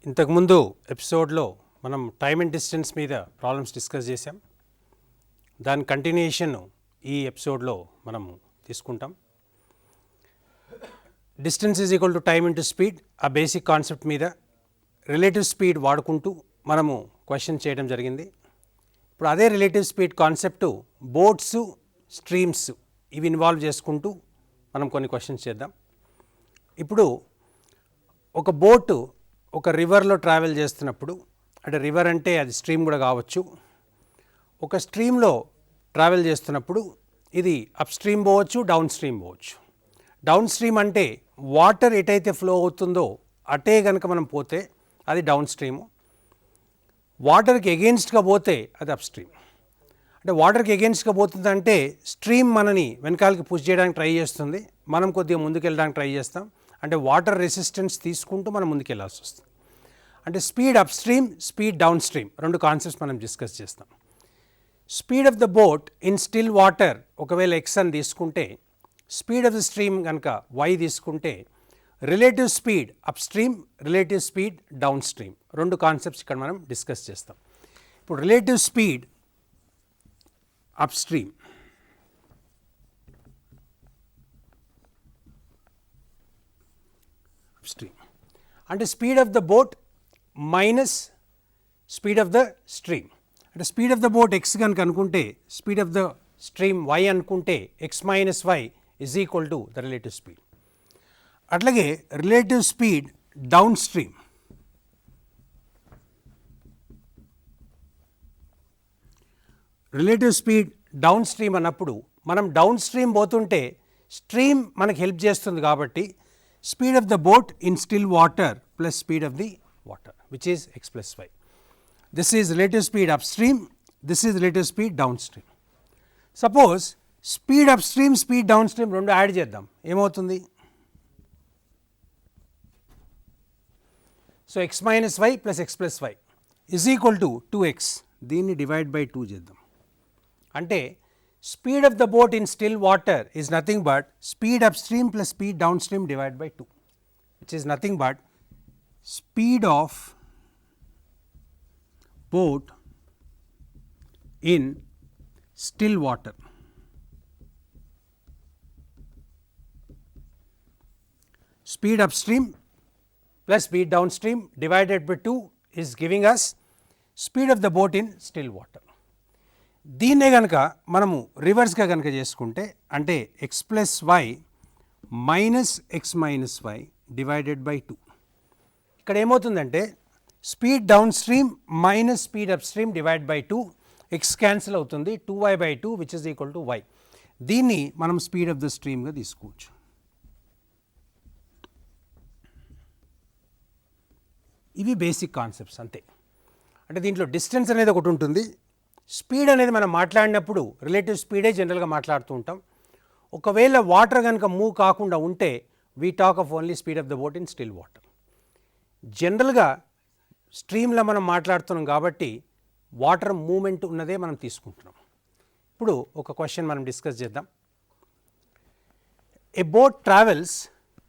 ఇంతకుముందు ఎపిసోడ్లో మనం టైమ్ అండ్ డిస్టెన్స్ మీద ప్రాబ్లమ్స్ డిస్కస్ చేసాం. దాని కంటిన్యూషన్ ఈ ఎపిసోడ్లో మనము తీసుకుంటాం. Distance is equal to time into speed, ఆ బేసిక్ కాన్సెప్ట్ మీద రిలేటివ్ స్పీడ్ వాడుకుంటూ మనము క్వశ్చన్ చేయడం జరిగింది. ఇప్పుడు అదే relative speed concept boats, streams ఇవి ఇన్వాల్వ్ చేసుకుంటూ మనం కొన్ని క్వశ్చన్స్ చేద్దాం. ఇప్పుడు ఒక బోటు ఒక రివర్లో ట్రావెల్ చేస్తున్నప్పుడు, అంటే రివర్ అంటే అది స్ట్రీమ్ కూడా కావచ్చు, ఒక స్ట్రీమ్లో ట్రావెల్ చేస్తున్నప్పుడు ఇది అప్ స్ట్రీమ్ పోవచ్చు, డౌన్ స్ట్రీమ్ పోవచ్చు. డౌన్ స్ట్రీమ్ అంటే వాటర్ ఎటైతే ఫ్లో అవుతుందో అటే కనుక మనం పోతే అది డౌన్ స్ట్రీము. వాటర్కి ఎగెయిన్స్ట్గా పోతే అది అప్ స్ట్రీమ్. అంటే వాటర్కి ఎగెయిన్స్ట్గా పోతుందంటే స్ట్రీమ్ మనని వెనకాలకి పుష్ చేయడానికి ట్రై చేస్తుంది, మనం కొద్దిగా ముందుకు వెళ్ళడానికి ట్రై చేస్తాం. అంటే వాటర్ రెసిస్టెన్స్ తీసుకుంటూ మనం ముందుకు వెళ్ళాల్సి వస్తుంది. అంటే speed up stream, speed down stream రెండు కాన్సెప్ట్స్ మనం డిస్కస్ చేస్తాం. Speed of the boat in still water ఒకవేళ ఎక్స్ అని తీసుకుంటే, స్పీడ్ ఆఫ్ ద స్ట్రీమ్ కనుక వై తీసుకుంటే, relative speed up stream, relative speed down stream రెండు కాన్సెప్ట్స్ ఇక్కడ మనం డిస్కస్ చేస్తాం. ఇప్పుడు రిలేటివ్ స్పీడ్ అప్ స్ట్రీమ్ అంటే speed of the boat minus speed of the stream. అంటే speed of the boat x కనుక అనుకుంటే, speed of the stream y అనుకుంటే, x minus y is equal to the relative speed. అట్లాగే relative speed down stream relative speed down stream అన్నప్పుడు మనం downstream పోతుంటే stream మనకు help చేస్తుంది కాబట్టి speed of the boat in still water plus speed of the water which is x plus y. This is relative speed up stream, this is relative speed down stream. Suppose speed up stream, speed down stream రెండు add చేద్దాం, ఏమవుతుంది? So x minus y plus x plus y is equal to 2x. దీన్ని divide by 2 చేద్దాం. అంటే speed of the boat in still water is nothing but speed up stream plus speed down stream divide by 2, which is nothing but speed of boat in still water speed upstream plus speed downstream divided by 2 is giving us speed of the boat in still water. దీన్నే కనుక మనము రివర్స్గా కనుక చేసుకుంటే, అంటే x plus y minus x minus y divided by 2, ఇక్కడ ఏమవుతుందంటే speed down stream minus speed up stream divide by 2, x cancel అవుతుంది, 2y by 2 which is equal to y. దీన్ని మనం స్పీడ్ ఆఫ్ ద స్ట్రీమ్గా తీసుకోవచ్చు. ఇవి బేసిక్ కాన్సెప్ట్స్ అంతే. అంటే దీంట్లో డిస్టెన్స్ అనేది ఒకటి ఉంటుంది, స్పీడ్ అనేది మనం మాట్లాడినప్పుడు రిలేటివ్ స్పీడే జనరల్గా మాట్లాడుతూ ఉంటాం. ఒకవేళ వాటర్ కనుక మూవ్ కాకుండా ఉంటే we talk of only speed of the boat in still water. జనరల్గా స్ట్రీమ్లో మనం మాట్లాడుతున్నాం కాబట్టి వాటర్ మూమెంట్ ఉన్నదే మనం తీసుకుంటున్నాం. ఇప్పుడు ఒక క్వశ్చన్ మనం డిస్కస్ చేద్దాం. A boat travels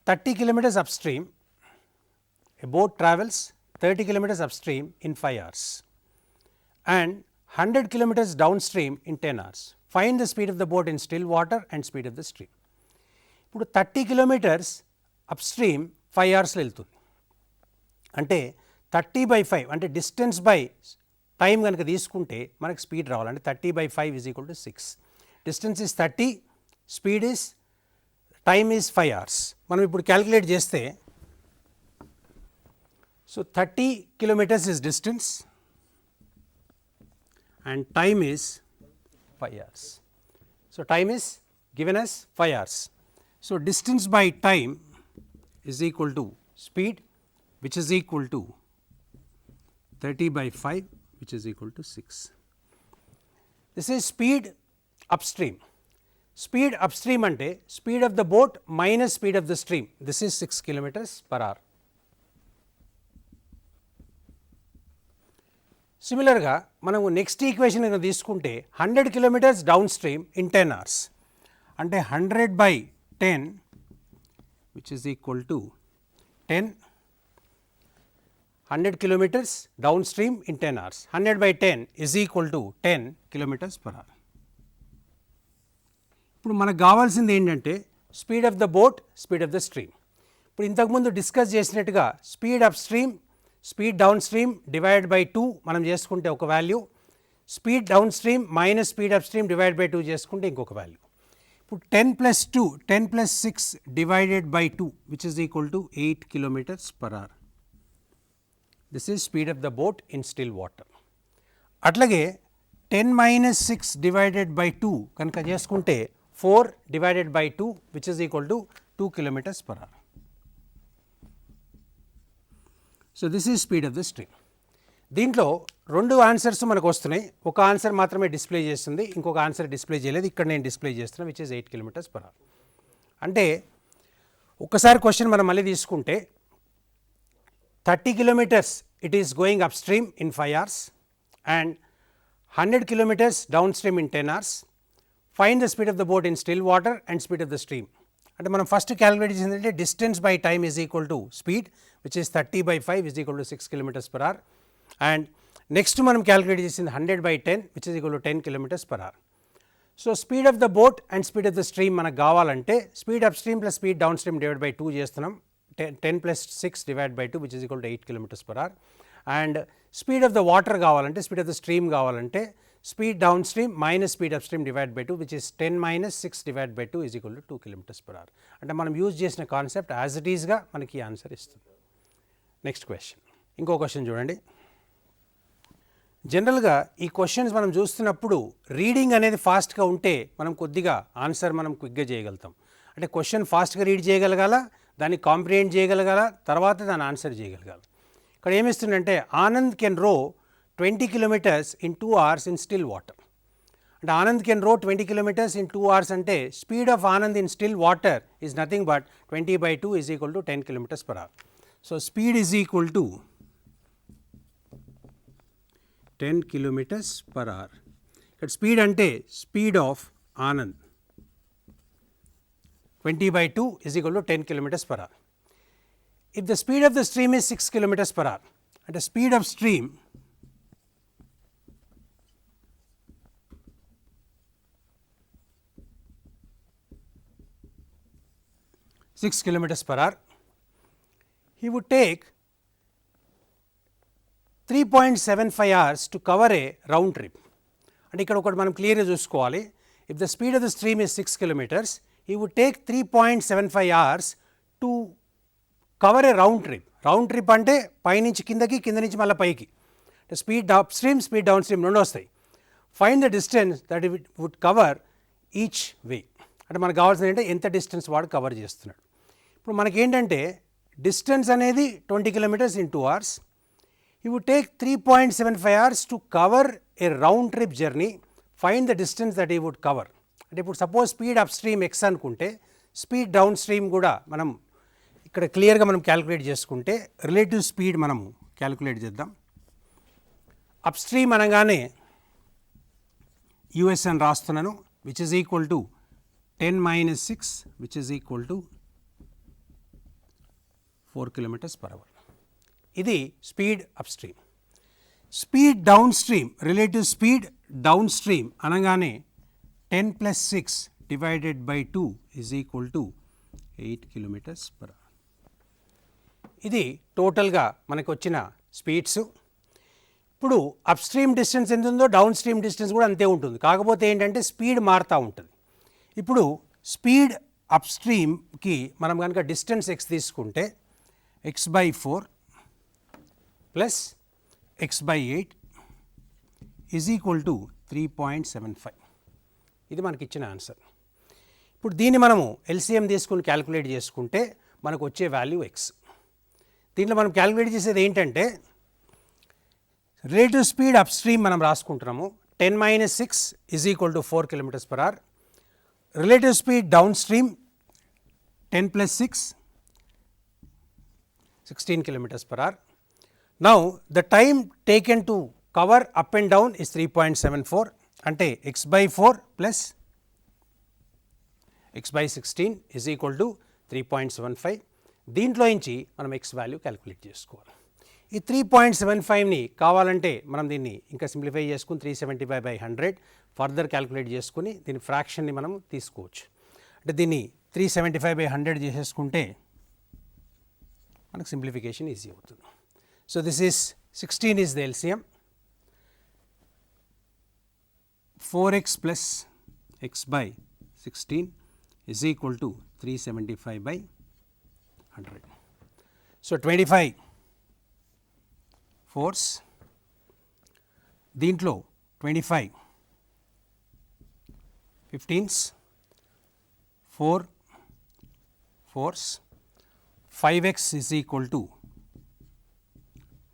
30 kilometers upstream, a boat travels 30 kilometers upstream in 5 hours and 100 kilometers downstream in 10 hours. Find the speed of the boat in still water and speed of the stream. ఇప్పుడు 30 kilometers up stream 5 hours వెళ్తుంది. అంటే 30 by 5 అంటే distance by time కనుక తీసుకుంటే మనకు speed రావాలి. అంటే 30 by 5 is equal to 6. Distance is 30, speed is, time is 5 hours. మనం ఇప్పుడు క్యాలిక్యులేట్ చేస్తే, so 30 kilometers is distance and time is 5 hours. So time is given as 5 hours. So distance by time is equal to speed which is equal to 30 by 5 which is equal to 6. This is speed upstream. Speed upstream ante speed of the boat minus speed of the stream. This is 6 kilometers per hour. Similar ga manamu next equation ga తీసుకుంటే 100 kilometers downstream in 10 hours. Ante 100 by 10 which is equal to 10 100 kilometers downstream in 10 hours. 100 by 10 is equal to 10 kilometers per hour. ఇప్పుడు మనకు కావాల్సింది ఏంటంటే speed of the boat, speed of the stream. ఇప్పుడు ఇంతకుముందు discuss చేసినట్టుగా speed up stream, speed down stream divide by 2 మనం చేసుకుంటే ఒక value, speed down stream minus speed up stream divide by 2 చేసుకుంటే ఇంకొక వాల్యూ. ఇప్పుడు 10 plus 2, 10 plus 6 divided by 2 which is equal to 8 kilometers per hour. This is speed of the boat in still water. అట్లాగే 10 minus 6 divided by 2 కనుక చేసుకుంటే 4 divided by 2 which is equal to 2 kilometers per hour. So this is speed of the stream. దీంట్లో రెండు answers మనకు వస్తున్నాయి. ఒక answer మాత్రమే display చేస్తుంది, ఇంకొక ఆన్సర్ డిస్ప్లే చేయలేదు. ఇక్కడ నేను డిస్ప్లే చేస్తున్నా which is 8 kilometers per hour. అంటే ఒకసారి క్వశ్చన్ మనం మళ్ళీ తీసుకుంటే 30 kilometers it is going upstream in 5 hours and 100 kilometers downstream in 10 hours. Find the speed of the boat in still water and speed of the stream. అంటే మనం first calculate చేసిందంటే distance by time is equal to speed which is 30 by 5 is equal to 6 kilometers per hour. And next మనం calculate చేసింది 100 by 10 which is equal to 10 kilometers per hour. So speed of the boat and speed of the stream మనకు కావాలంటే speed up stream plus speed down stream divide by 2 చేస్తున్నాం. 10 plus 6 divided by 2 which is equal to 8 kilometers per hour. And speed of the water కావాలంటే, speed of the stream కావాలంటే speed down stream minus speed up stream divide by 2 which is 10 minus 6 divided by 2 is equal to 2 kilometers per hour. అంటే మనం use చేసిన concept as it ఈస్గా మనకి ఈ answer ఇస్తుంది. Next question, ఇంకో question చూడండి. జనరల్గా ఈ క్వశ్చన్స్ మనం చూస్తున్నప్పుడు రీడింగ్ అనేది ఫాస్ట్గా ఉంటే మనం కొద్దిగా ఆన్సర్ మనం క్విక్గా చేయగలుగుతాం. అంటే క్వశ్చన్ ఫాస్ట్గా రీడ్ చేయగలగాల, దాన్ని కాంప్రిహెండ్ చేయగలగాల, తర్వాత దాని ఆన్సర్ చేయగలగాలి. ఇక్కడ ఏమిస్తుందంటే ఆనంద్ కెన్ రో 20 kilometers in 2 hours in still water. అంటే ఆనంద్ కెన్ రో 20 kilometers in 2 hours అంటే speed of Anand in still water is nothing but 20 by 2 is equal to 10 kilometers per hour. So speed is equal to 10 kilometers per hour. ఇక్కడ speed అంటే speed of Anand 20 by 2 is equal to 10 kilometers per hour. If the speed of the stream is 6 kilometers per hour, at the speed of stream (6 kilometers per hour), he would take 3.75 hours to cover a round trip. అంటే ఇక్కడ ఒకటి మనం క్లియర్గా చూసుకోవాలి. If the speed of the stream is 6 kilometers, he would take 3.75 hours to cover a round trip. Round trip అంటే పైనుంచి కిందకి, కింద నుంచి మళ్ళీ పైకి. Speed up stream, speed down stream రెండు వస్తాయి. Find the distance that it would cover each way. అంటే మనకు కావాల్సింది ఏంటంటే ఎంత డిస్టెన్స్ వాడు కవర్ చేస్తున్నాడు. ఇప్పుడు మనకేంటంటే డిస్టెన్స్ అనేది 20 kilometers in 2 hours. He would take 3.75 hours to cover a round trip journey. Find the distance that he would cover. అంటే ఇప్పుడు suppose speed up stream X అనుకుంటే స్పీడ్ డౌన్ స్ట్రీమ్ కూడా మనం ఇక్కడ క్లియర్గా మనం క్యాలిక్యులేట్ చేసుకుంటే రిలేటివ్ స్పీడ్ మనము క్యాలిక్యులేట్ చేద్దాం. అప్ స్ట్రీమ్ అనగానే యుఎస్ అని రాస్తున్నాను which is equal to 10 minus 6 which is equal to 4 kilometers per hour. ఇది speed up stream. Speed down stream, relative speed down stream అనగానే 10 plus 6 divided by 2 is equal to 8 kilometers per hour. ఇది టోటల్గా మనకు వచ్చిన speeds. ఇప్పుడు up stream distance ఎంత ఉందో down stream distance కూడా అంతే ఉంటుంది, కాకపోతే ఏంటంటే స్పీడ్ మారుతూ ఉంటుంది. ఇప్పుడు స్పీడ్ అప్ స్ట్రీమ్కి మనం కనుక డిస్టెన్స్ ఎక్స్ తీసుకుంటే x by 4 plus x by 8 is equal to 3.75. ఇది మనకి ఇచ్చిన ఆన్సర్. ఇప్పుడు దీన్ని మనము ఎల్సిఎం తీసుకుని క్యాలిక్యులేట్ చేసుకుంటే మనకు వచ్చే వాల్యూ ఎక్స్. దీంట్లో మనం క్యాలిక్యులేట్ చేసేది ఏంటంటే రిలేటివ్ స్పీడ్ అప్ స్ట్రీమ్ మనం రాసుకుంటున్నాము. 10 minus 6 is equal to 4 kilometers per hour. Relative speed downstream 10 plus 6 16 kilometers per hour. Now the time taken to cover up and down is 3.74 అంటే x by 4 plus x by 16 is equal to 3.75. దీంట్లో నుంచి మనం x value calculate చేసుకోవాలి. ఈ 3.75ని కావాలంటే మనం దీన్ని ఇంకా సింప్లిఫై చేసుకుని 375/100 ఫర్దర్ క్యాలిక్యులేట్ చేసుకుని దీని ఫ్రాక్షన్ని మనం తీసుకోవచ్చు. అంటే దీన్ని 375/100 చేసేసుకుంటే మనకు సింప్లిఫికేషన్ ఈజీ అవుతుంది. So this is 16 is the LCM. 4x plus x by 16 is equal to 375/100. So 25 fours, దీంట్లో 25 15s, 4 fours, 5x is equal to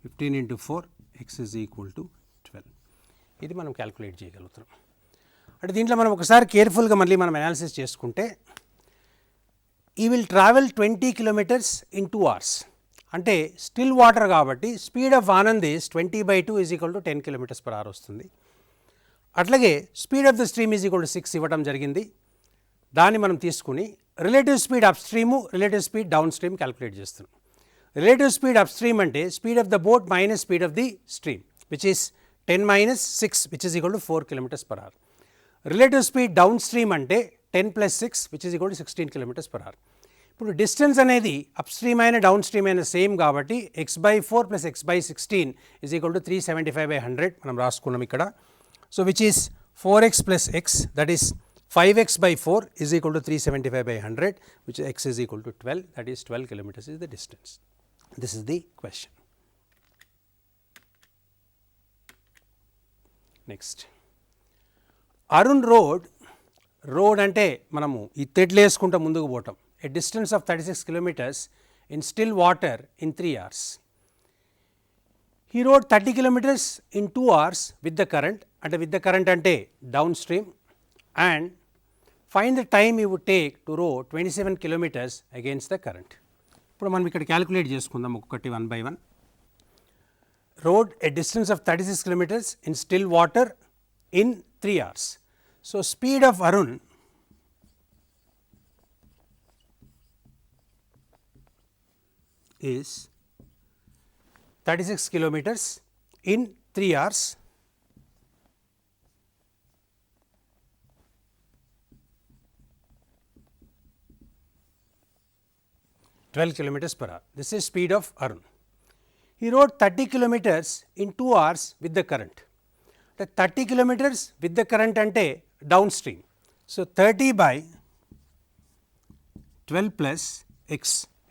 15 into 4, x is equal to 12. ఇది మనం క్యాలిక్యులేట్ చేయగలుగుతున్నాం. అంటే దీంట్లో మనం ఒకసారి కేర్ఫుల్గా మళ్ళీ మనం అనాలిసిస్ చేసుకుంటే ఈ will travel 20 kilometers in 2 hours. అంటే స్టిల్ వాటర్ కాబట్టి speed of Anand is 20/2 is equal to 10 km/h వస్తుంది. అట్లాగే speed of the stream is equal to 6 ఇవ్వడం జరిగింది. దాన్ని మనం తీసుకుని relative speed up stream, relative speed down stream calculate చేస్తున్నాం. రిలేటివ్ స్పీడ్ అప్ స్ట్రీమ్ అంటే speed of the boat minus speed of the stream which is 10 minus 6 which is equal to 4 km/h. Relative speed downstream అంటే 10 plus 6 which is equal to 16 km/h. ఇప్పుడు distance అనేది up stream అయిన down stream అయిన same కాబట్టి x/4 plus x/16 is equal to 375/100 మనం రాసుకున్నాం ఇక్కడ. So which is 4x plus x, that is 5x/4 is equal to 375/100 which x is equal to 12, that is 12 kilometers is the distance. This is the question. Next Arun rowed అంటే మనము ఈ తెడ్లు వేసుకుంటూ ముందుకు పోవటం. A distance of 36 kilometers in still water in 3 hours. He rowed 30 kilometers in 2 hours with the current, అంటే with the current అంటే downstream, and find the time you would take to row 27 kilometers against the current. ఇప్పుడు మనం ఇక్కడ calculate చేసుకుందాం ఒక్కొక్కటి 1 by 1. Rode a distance of 36 kilometers in still water in 3 hours. So speed of Arun is 36 kilometers in 3 hours. (12 km/h). This is speed of Arun. He rode 30 kilometers in 2 hours with the current. 30 kilometers with the current ante downstream. So 30 by 12 plus x,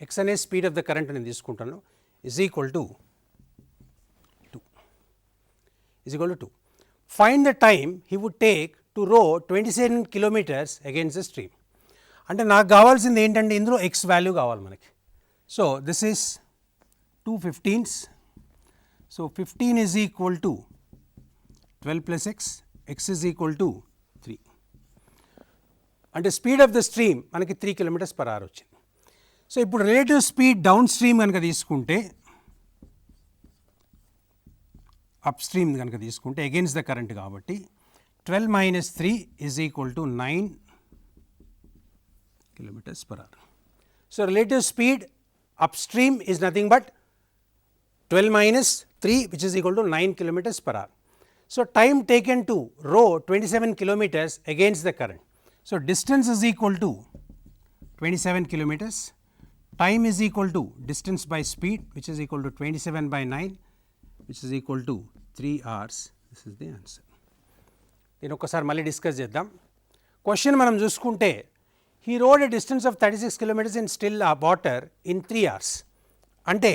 x ane speed of the current ani తీసుకుంటాను, is equal to 2. Is equal to 2. Find the time he would take to row 27 kilometers against the stream. అంటే నాకు కావాల్సింది ఏంటంటే ఇందులో x value కావాలి మనకి. So this is 2 15s. So 15 is equal to 12 plus x, x is equal to 3. అంటే speed of the stream మనకి 3 km/h వచ్చింది. సో ఇప్పుడు రిలేటివ్ స్పీడ్ డౌన్ స్ట్రీమ్ కనుక తీసుకుంటే, అప్ స్ట్రీమ్ కనుక తీసుకుంటే అగైన్స్ ద కరెంట్ కాబట్టి 12 minus 3 is equal to 9 km/h. So relative speed upstream is nothing but 12 minus 3 which is equal to 9 km/h. So time taken to row 27 kilometers against the current. So distance is equal to 27 kilometers, time is equal to distance by speed which is equal to 27 by 9 which is equal to 3 hours. This is the answer. దీని ఒక్కసారి మళ్ళీ discuss చేద్దాం. Question మనం చూసుకుంటే he rode a distance of 36 kilometers in still water in 3 hours. అంటే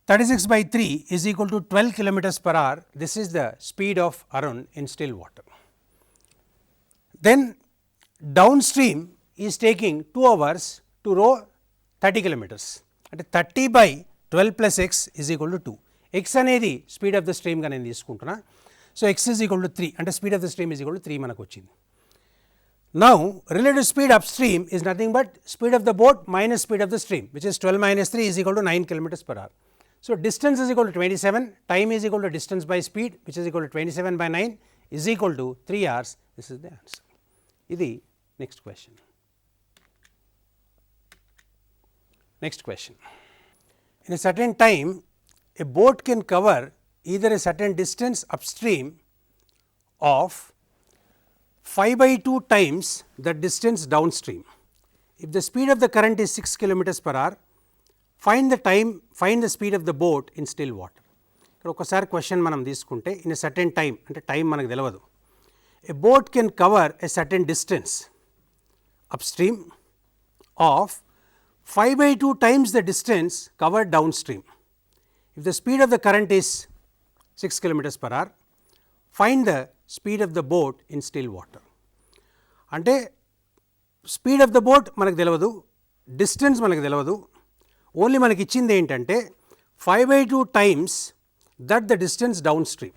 36 by 3 is equal to 12 km/h. This is the speed of Arun in still water. Then downstream is taking 2 hours to row 30 kilometers. అంటే 30 by 12 plus x is equal to 2. x అనేది speed of the స్ట్రీమ్గా నేను తీసుకుంటున్నా. So x is equal to 3, అంటే speed of the stream is equal to 3 మనకు వచ్చింది. Now relative speed upstream is nothing but speed of the boat minus speed of the stream, which is 12 minus 3 is equal to 9 km/h. So distance is equal to 27, time is equal to distance by speed which is equal to 27 by 9 is equal to 3 hours. This is the answer. Idi next question. Next question. In a certain time a boat can cover either a certain distance upstream of 5/2 times the distance downstream. If the speed of the current is 6 kilometers per hour, find the speed of the boat in still water. ఇక్కడ ఒకసారి question మనం తీసుకుంటే in a certain time అంటే time మనకు తెలియదు. A boat can cover a certain distance upstream of 5/2 times the distance covered downstream. If the speed of the current is 6 kilometers per hour, find the speed of the boat in still water. అంటే speed of the boat మనకు తెలియదు, distance మనకు తెలియదు, only మనకి ఇచ్చింది ఏంటంటే 5/2 times that the distance downstream,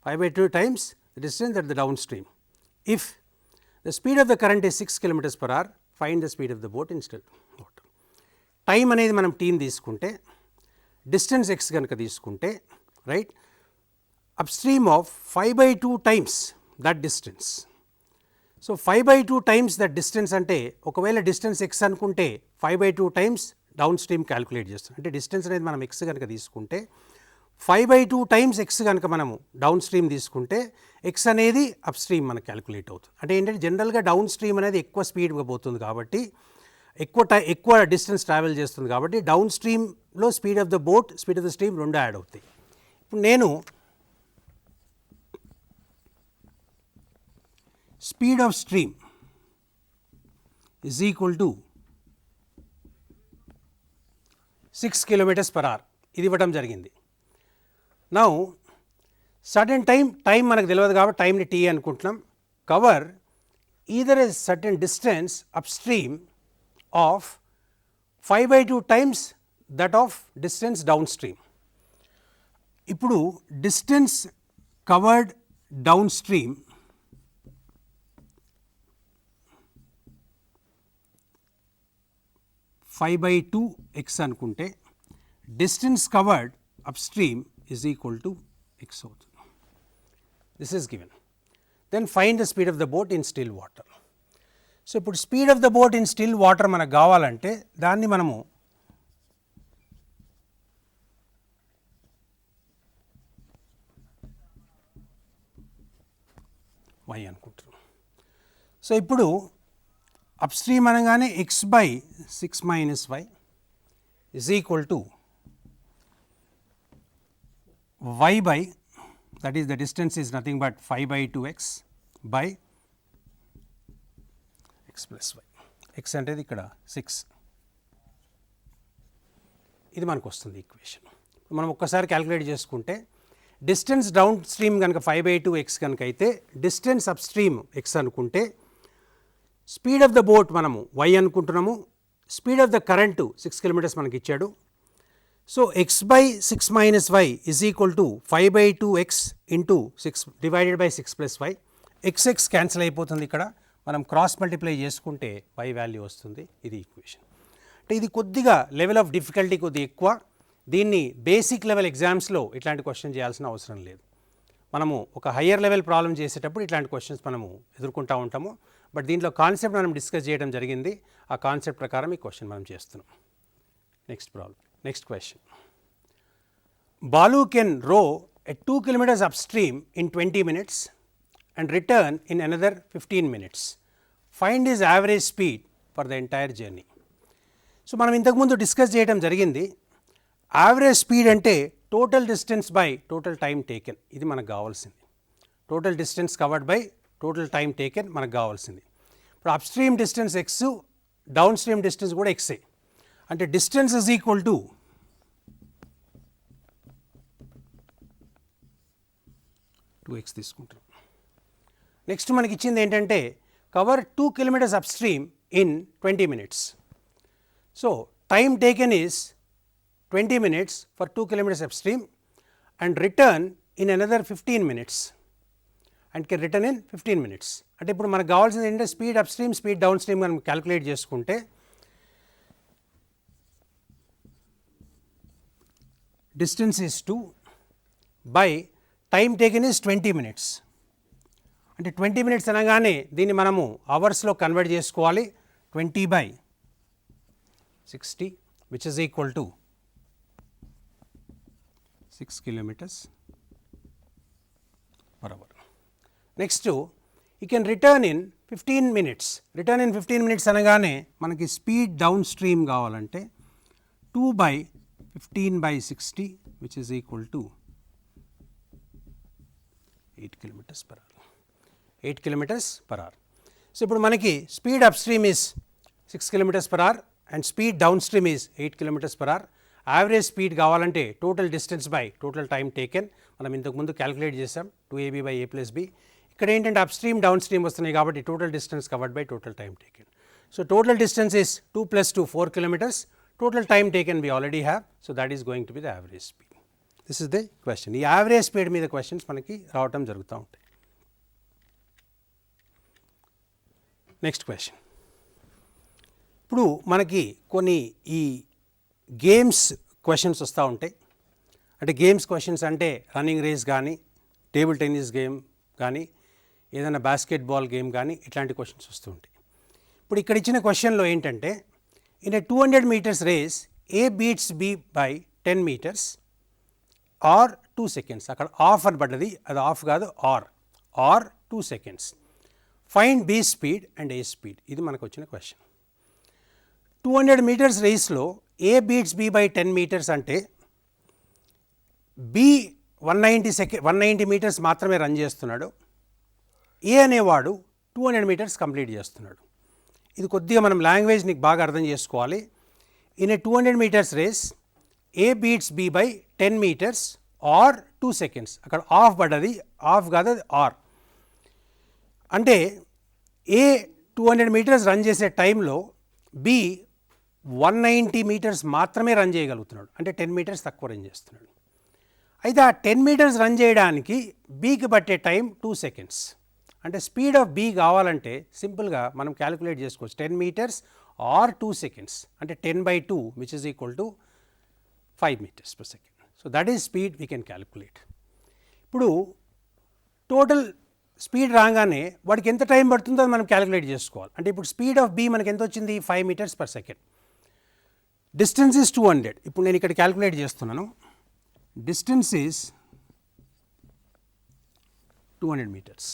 5/2 times the distance at the downstream. If the speed of the current is 6 kilometers per hour, find the speed of the boat in still water. Time అనేది మనం టీని తీసుకుంటే, distance X కనుక తీసుకుంటే right, upstream of 5/2 times that distance. So 5/2 times that distance అంటే ఒకవేళ distance X అనుకుంటే 5/2 times down stream calculate చేస్తాం. అంటే డిస్టెన్స్ అనేది మనం ఎక్స్ కనుక తీసుకుంటే 5/2 times ఎక్స్ కనుక మనము డౌన్ స్ట్రీమ్ తీసుకుంటే ఎక్స్ అనేది అప్ స్ట్రీమ్ మనకు క్యాలిక్యులేట్ అవుతుంది. అంటే ఏంటంటే జనరల్గా డౌన్ స్ట్రీమ్ అనేది ఎక్కువ స్పీడ్గా పోతుంది కాబట్టి ఎక్కువ డిస్టెన్స్ ట్రావెల్ చేస్తుంది కాబట్టి డౌన్ స్ట్రీమ్లో speed of the boat, speed of the stream రెండు యాడ్ అవుతాయి. ఇప్పుడు నేను speed of stream is equal to 6 kilometers per hour ఇది ఇవ్వడం జరిగింది. నౌ సర్టెన్ టైం మనకు తెలియదు కాబట్టి టైంని టీ అనుకుంటున్నాం. Cover either a certain distance upstream of 5/2 times that of distance downstream. ఇప్పుడు distance covered downstream (5/2 x) అనుకుంటే distance covered upstream is equal to x అవుతుంది. This is given. Then find the speed of the boat in still water. So ఇప్పుడు speed of the boat in still water మనకు కావాలంటే దాన్ని మనము y అనుకుంటున్నాం. So ఇప్పుడు up stream అనగానే x/6 - y is equal to y by, that is the distance is nothing but 5/2x by x plus y. x అంటే ఇక్కడ 6, ఇది మనకు వస్తుంది ఈక్వేషన్. మనం ఒక్కసారి క్యాలిక్యులేట్ చేసుకుంటే డిస్టెన్స్ డౌన్ స్ట్రీమ్ కనుక 5/2x కనుక అయితే డిస్టెన్స్ అప్ స్ట్రీమ్ x అనుకుంటే స్పీడ్ ఆఫ్ ద బోట్ మనము y అనుకుంటున్నాము, speed of the current 6 kilometers మనకి ఇచ్చాడు. So x/6 - y is equal to 5/2x into 6 divided by 6 + y. x cancel అయిపోతుంది. ఇక్కడ మనం క్రాస్ మల్టిప్లై చేసుకుంటే y వాల్యూ వస్తుంది. ఇది ఈక్వేషన్. అంటే ఇది కొద్దిగా లెవెల్ ఆఫ్ డిఫికల్టీ కొద్దిగా ఎక్కువ. దీన్ని బేసిక్ లెవెల్ ఎగ్జామ్స్లో ఇట్లాంటి క్వశ్చన్ చేయాల్సిన అవసరం లేదు. మనము ఒక హయ్యర్ లెవెల్ ప్రాబ్లం చేసేటప్పుడు ఇట్లాంటి క్వశ్చన్స్ మనము ఎదుర్కొంటూ ఉంటాము. బట్ దీంట్లో కాన్సెప్ట్ మనం డిస్కస్ చేయడం జరిగింది. ఆ కాన్సెప్ట్ ప్రకారం ఈ క్వశ్చన్ మనం చేస్తున్నాం. Next problem, next question. Balu can రో at 2 kilometers upstream in 20 minutes and return in another 15 minutes. Find his average speed for the entire journey. So మనం ఇంతకుముందు డిస్కస్ చేయడం జరిగింది. యావరేజ్ స్పీడ్ అంటే total distance by total time taken. ఇది మనకు కావాల్సింది. Total distance covered by total time taken మనకు కావాల్సింది. ఇప్పుడు up stream distance X, down stream distance కూడా ఎక్సే. అంటే distance is equal to 2x తీసుకుంటాం. నెక్స్ట్ మనకి ఇచ్చింది ఏంటంటే cover 2 kilometers upstream in 20 minutes. So time taken is 20 minutes for 2 kilometers upstream and return in another 15 minutes and can return in 15 minutes. అంటే ఇప్పుడు మనకు కావాల్సింది ఏంటంటే speed up stream, speed down stream మనం calculate చేసుకుంటే distance is 2 by time taken is 20 minutes. అంటే 20 minutes అనగానే దీన్ని మనము అవర్స్లో కన్వర్ట్ చేసుకోవాలి. 20/60 which is equal to 6 km/h. Next, you can return in 15 minutes. Return in 15 minutes అనగానే మనకి స్పీడ్ డౌన్ స్ట్రీమ్ కావాలంటే 2/15/60 which is equal to 8 km/h. 8 km/h. So ఇప్పుడు మనకి speed up stream is 6 km/h and speed down stream is 8 km/h. Average speed కావాలంటే total distance by total time taken మనం ఇంతకుముందు calculate చేసాం 2ab/a+b. ఇక్కడ ఏంటంటే up stream down stream వస్తున్నాయి కాబట్టి total distance covered by total time taken. So total distance is 2 + 2 4 kilometers. Total time taken we already have. So that is going to be the average speed. This is the question. ఈ average speed మీద questions మనకి రావటం జరుగుతూ ఉంటాయి. Next question. ఇప్పుడు మనకి కొన్ని ఈ గేమ్స్ క్వశ్చన్స్ వస్తూ ఉంటాయి. అంటే గేమ్స్ క్వశ్చన్స్ అంటే రన్నింగ్ రేస్ కానీ, టేబుల్ టెన్నిస్ గేమ్ కానీ, ఏదైనా బాస్కెట్బాల్ గేమ్ కానీ ఇట్లాంటి క్వశ్చన్స్ వస్తూ ఉంటాయి. ఇప్పుడు ఇక్కడ ఇచ్చిన క్వశ్చన్లో ఏంటంటే in a 200 meters race A beats B by 10 meters or 2 seconds. అక్కడ ఆఫ్ అని పడ్డది, అది ఆఫ్ కాదు, or 2 seconds. Find B speed and A speed. ఇది మనకు వచ్చిన క్వశ్చన్. 200 meters రేస్లో A beats B by 10 meters అంటే బి 190 meters మాత్రమే రన్ చేస్తున్నాడు, ఏ అనేవాడు 200 meters కంప్లీట్ చేస్తున్నాడు. ఇది కొద్దిగా మనం లాంగ్వేజ్ని బాగా అర్థం చేసుకోవాలి. In a 200 meters race A beats B by 10 meters or 2 seconds. అక్కడ ఆఫ్ పడ్డది, ఆఫ్ కాదు, అది ఆర్. అంటే ఏ 200 meters రన్ చేసే టైంలో బి 190 meters మాత్రమే రన్ చేయగలుగుతున్నాడు, అంటే 10 meters తక్కువ రన్ చేస్తున్నాడు. అయితే ఆ 10 meters రన్ చేయడానికి బీకి పట్టే టైం 2 seconds. అంటే స్పీడ్ ఆఫ్ బీ కావాలంటే సింపుల్గా మనం క్యాలిక్యులేట్ చేసుకోవచ్చు. 10 meters ఆర్ 2 seconds అంటే 10/2 which is equal to 5 meters per second. So that is speed we can calculate. ఇప్పుడు టోటల్ స్పీడ్ రాగానే వాడికి ఎంత టైం పడుతుందో అది మనం క్యాలిక్యులేట్ చేసుకోవాలి. అంటే ఇప్పుడు స్పీడ్ ఆఫ్ బీ మనకి ఎంత వచ్చింది, 5 meters per second. Distance is 200. ఇప్పుడు నేను ఇక్కడ క్యాలిక్యులేట్ చేస్తున్నాను. Distance is 200 meters.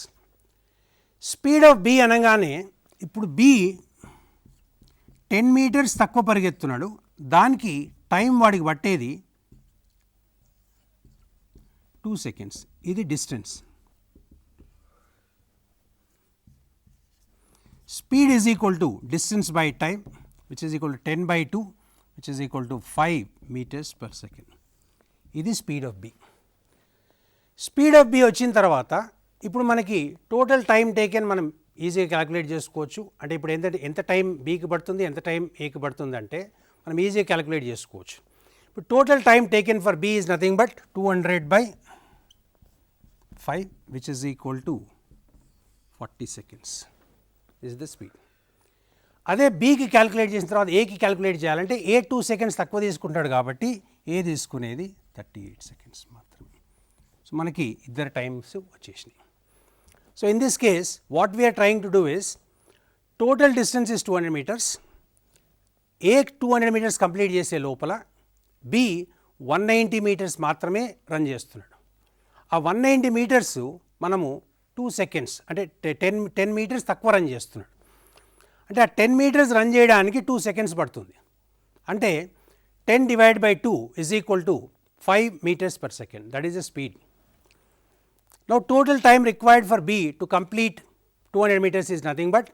Speed of B అనగానే ఇప్పుడు బి 10 meters తక్కువ పరిగెత్తున్నాడు, దానికి టైం వాడికి పట్టేది 2 seconds. ఇది distance. Speed is equal to distance by time which is equal to 10/2 which is equal to 5 meters per second. ఇది speed of B. Speed of B వచ్చిన తర్వాత ఇప్పుడు మనకి టోటల్ టైం టేకెన్ మనం ఈజీగా క్యాలిక్యులేట్ చేసుకోవచ్చు. అంటే ఇప్పుడు ఎంత టైం బీకి పడుతుంది, ఎంత టైం ఏకి పడుతుంది అంటే మనం ఈజీగా క్యాలిక్యులేట్ చేసుకోవచ్చు. ఇప్పుడు total time taken for B is nothing but 200/5 which is equal to 40 seconds. This is the speed. అదే బీకి క్యాలిక్యులేట్ చేసిన తర్వాత ఏకి క్యాలిక్యులేట్ చేయాలంటే ఏ 2 seconds తక్కువ తీసుకుంటాడు కాబట్టి ఏ తీసుకునేది 38 seconds మాత్రమే. సో మనకి ఇద్దరు టైమ్స్ వచ్చేసినాయి. So in this case what we are trying to do is total distance is 200 meters. A 200 meters complete చేసే లోపల బి 190 meters మాత్రమే రన్ చేస్తున్నాడు. ఆ 190 meters మనము 2 seconds అంటే 10 meters తక్కువ రన్ చేస్తున్నాడు. అంటే ఆ 10 meters రన్ చేయడానికి 2 seconds పడుతుంది. అంటే 10/2 is equal to 5 meters per second. That is the speed. Now total time required for B to complete 200 meters is nothing but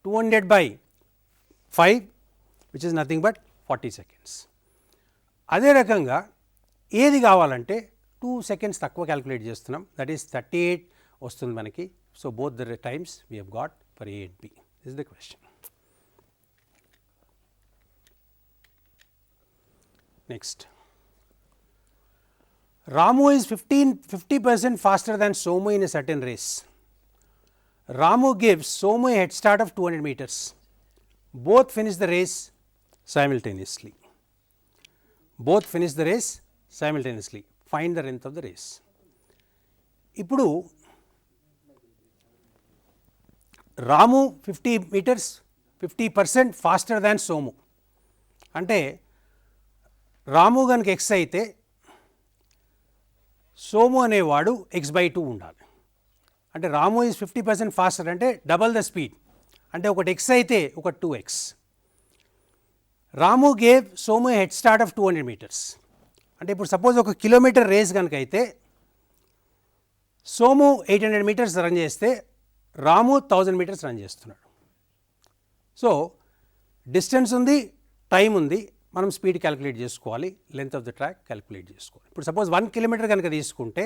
200/5 which is nothing but 40 seconds. అదే రకంగా ఏది కావాలంటే 2 seconds తక్కువ calculate చేస్తున్నాం, that is 38 వస్తుంది మనకి. So both the times we have got for A and B. This is the question. Next, Ramu is 50% faster than Somu in a certain race. Ramu gives Somu a head start of 200 meters. Both finish the race simultaneously. Find the length of the race. ఇప్పుడు రాము 50% faster than Somu. అంటే రాము కనుక X అయితే సోము అనేవాడు x/2 ఉండాలి. అంటే రాము is 50% faster అంటే double the speed, అంటే ఒకటి x అయితే ఒక 2x. Ramu gave Somu head start of 200 meters. అంటే ఇప్పుడు సపోజ్ ఒక కిలోమీటర్ రేస్ కనుక అయితే సోము 800 meters రన్ చేస్తే రాము 1000 meters రన్ చేస్తున్నాడు. సో డిస్టెన్స్ ఉంది, టైం ఉంది, మనం స్పీడ్ క్యాలిక్యులేట్ చేసుకోవాలి, length of the track calculate చేసుకోవాలి. ఇప్పుడు సపోజ్ 1 kilometer కనుక తీసుకుంటే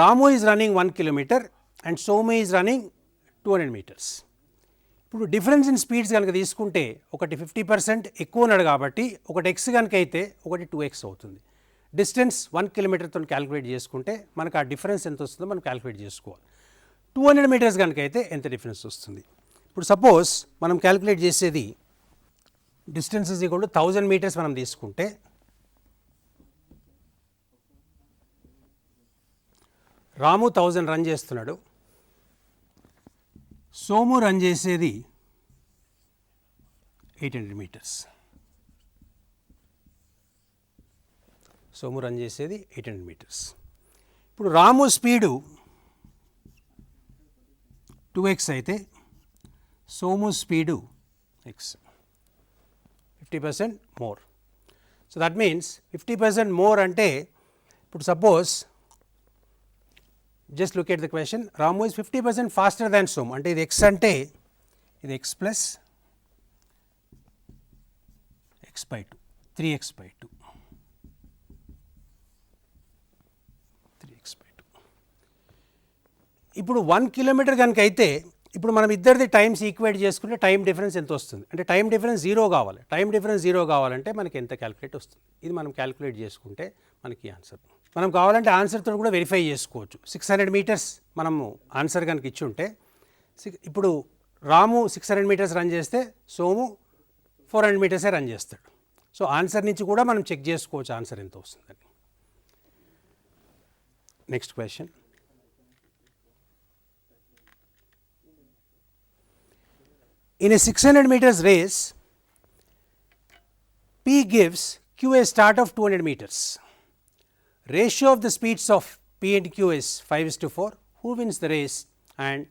Ramu is running 1 kilometer and Somu is running 200 meters. ఇప్పుడు డిఫరెన్స్ ఇన్ స్పీడ్స్ కనుక తీసుకుంటే ఒకటి 50% ఎక్కువ ఉన్నాడు కాబట్టి ఒకటి x కనుక అయితే ఒకటి 2x అవుతుంది. డిస్టెన్స్ 1 kilometerతో క్యాలిక్యులేట్ చేసుకుంటే మనకు ఆ డిఫరెన్స్ ఎంత వస్తుందో మనం క్యాలిక్యులేట్ చేసుకోవాలి. 200 meters కనుక అయితే ఎంత డిఫరెన్స్ వస్తుంది. ఇప్పుడు సపోజ్ మనం క్యాలిక్యులేట్ చేసేది distance is equal to 1000 meters మనం తీసుకుంటే రాము 1000 రన్ చేస్తున్నాడు, సోము రన్ చేసేది 800 meters. సోము రన్ చేసేది 800 meters. ఇప్పుడు రాము స్పీడు 2x అయితే Somu speed x, 50% more. So that means 50% more అంటే ఇప్పుడు suppose just look at the question, Ramu is 50% faster than Somu, అంటే ఇది x అంటే ఇది x ప్లస్ x/2, 3x/2. ఇప్పుడు 1 kilometer కనుక అయితే ఇప్పుడు మనం ఇద్దరిది టైమ్స్ ఈక్వేట్ చేసుకుంటే టైం డిఫరెన్స్ ఎంత వస్తుంది, అంటే టైం డిఫరెన్స్ 0 కావాలి. టైం డిఫరెన్స్ 0 కావాలంటే మనకి ఎంత క్యాలిక్యులేట్ వస్తుంది, ఇది మనం క్యాలిక్యులేట్ చేసుకుంటే మనకి ఆన్సర్. మనం కావాలంటే ఆన్సర్తో కూడా వెరిఫై చేసుకోవచ్చు. 600 meters మనము ఆన్సర్ కనుక ఇచ్చి ఉంటే ఇప్పుడు రాము 600 meters రన్ చేస్తే సోము 400 meters రన్ చేస్తాడు. సో ఆన్సర్ నుంచి కూడా మనం చెక్ చేసుకోవచ్చు ఆన్సర్ ఎంత వస్తుందని. Next question, in a 600 meters race, P gives Q a start of 200 meters. Ratio of the speeds of P and Q is 5:4. Who wins the race and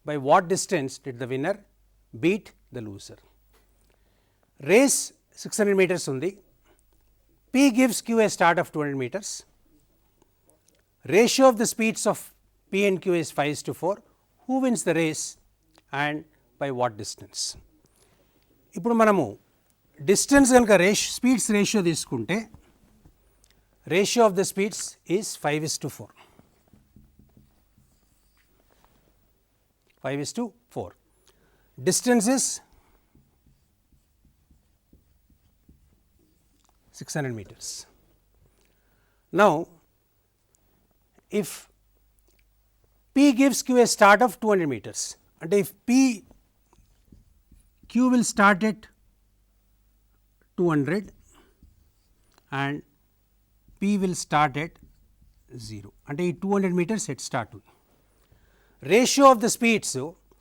by what distance did the winner beat the loser? Race 600 meters undi. P gives Q a start of 200 meters. Ratio of the speeds of P and Q is 5:4. Who wins the race and by what distance? ఇప్పుడు మనము distance కనుక speeds ratio తీసుకుంటే ratio of the speeds is 5:4. 5:4. Distance is 600 meters. Now, if P gives Q a start of 200 meters, and if Q will start at 200 and P will start at 0, అంటే ఈ 200 meters head start ఉంది. Ratio of the speeds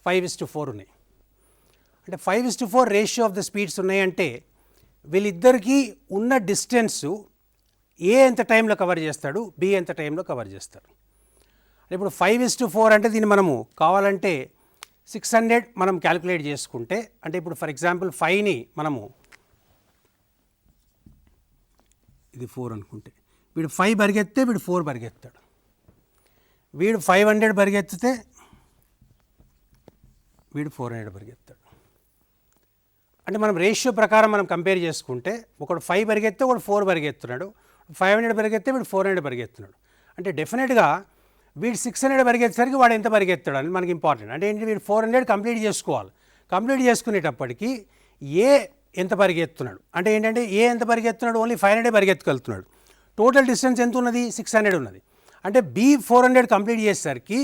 5:4 ఉన్నాయి. అంటే 5:4 ratio of the speeds ఉన్నాయంటే వీళ్ళిద్దరికీ ఉన్న distance ఏ ఎంత టైంలో కవర్ చేస్తాడు, బి ఎంత టైంలో కవర్ చేస్తాడు. ఇప్పుడు 5:4 అంటే దీన్ని మనము కావాలంటే 600 మనం క్యాలిక్యులేట్ చేసుకుంటే, అంటే ఇప్పుడు ఫర్ ఎగ్జాంపుల్ 5ని మనము ఇది 4 అనుకుంటే వీడు 5 పరిగెత్తే వీడు 4 పరిగెత్తాడు, వీడు 500 పరిగెత్తితే వీడు 400 పరిగెత్తాడు. అంటే మనం రేషియో ప్రకారం మనం కంపేర్ చేసుకుంటే ఒకడు 5 పరిగెత్తే ఒకడు 4 పరిగెత్తున్నాడు, 500 పరిగెత్తే వీడు 400 పరిగెత్తున్నాడు. అంటే డెఫినెట్గా వీడు 600 పరిగెత్తేసరికి వాడు ఎంత పరిగెత్తాడు అని మనకి ఇంపార్టెంట్. అంటే ఏంటి, వీడు 400 కంప్లీట్ చేసుకోవాలి. కంప్లీట్ చేసుకునేటప్పటికి ఏ ఎంత పరిగెత్తున్నాడు, అంటే ఏంటంటే ఏ ఎంత పరిగెత్తున్నాడు, ఓన్లీ 500 పరిగెత్తుకెళ్తున్నాడు. టోటల్ డిస్టెన్స్ ఎంత ఉన్నది, 600 ఉన్నది. అంటే బి 400 కంప్లీట్ చేసేసరికి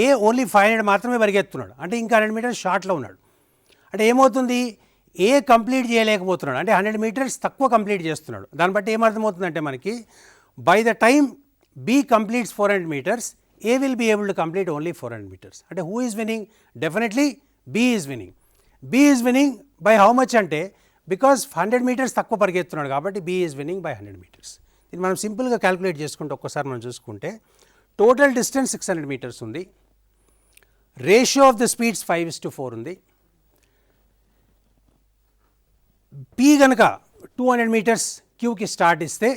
ఏ ఓన్లీ 500 మాత్రమే పరిగెత్తున్నాడు, అంటే ఇంకా 100 meters షార్ట్లో ఉన్నాడు. అంటే ఏమవుతుంది, ఏ కంప్లీట్ చేయలేకపోతున్నాడు, అంటే 100 meters తక్కువ కంప్లీట్ చేస్తున్నాడు. దాన్ని బట్టి ఏమర్థమవుతుందంటే మనకి by the time B completes 400 meters, A will be able to complete only 400 meters. అంటే who is winning? Definitely B is winning. B is winning by how much అంటే because 100 meters తక్కువ పరిగెత్తున్నాడు కాబట్టి B is winning by 100 meters. ఇది మనం సింపుల్గా calculate చేసుకుంటే ఒక్కసారి మనం చూసుకుంటే టోటల్ డిస్టెన్స్ 600 మీటర్స్ ఉంది, రేషియో ఆఫ్ ద స్పీడ్స్ 5:4 ఉంది. పీ కనుక 200 మీటర్స్ క్యూకి స్టార్ట్ ఇస్తే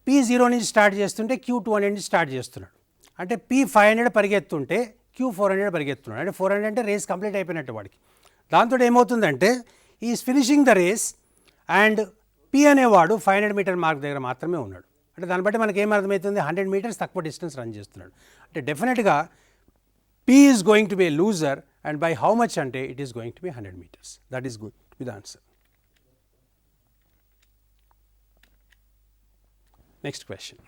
పీ 0 నుంచి స్టార్ట్ చేస్తుంటే క్యూ 200 నుంచి స్టార్ట్ చేస్తున్నాడు. అంటే పీ 500 పరిగెత్తుంటే క్యూ 400 పరిగెత్తున్నాడు. అంటే 400 అంటే రేస్ కంప్లీట్ అయిపోయినట్టు వాడికి. దాంతో ఏమవుతుందంటే is finishing the race and P అనేవాడు 500 మీటర్ మార్క్ దగ్గర మాత్రమే ఉన్నాడు. అంటే దాన్ని బట్టి మనకి ఏం అర్థమవుతుంది, 100 మీటర్స్ తక్కువ డిస్టెన్స్ రన్ చేస్తున్నాడు. అంటే డెఫినెట్గా P is going to be a loser and by how much అంటే it is going to be 100 metres. That is good to be the answer. Next question.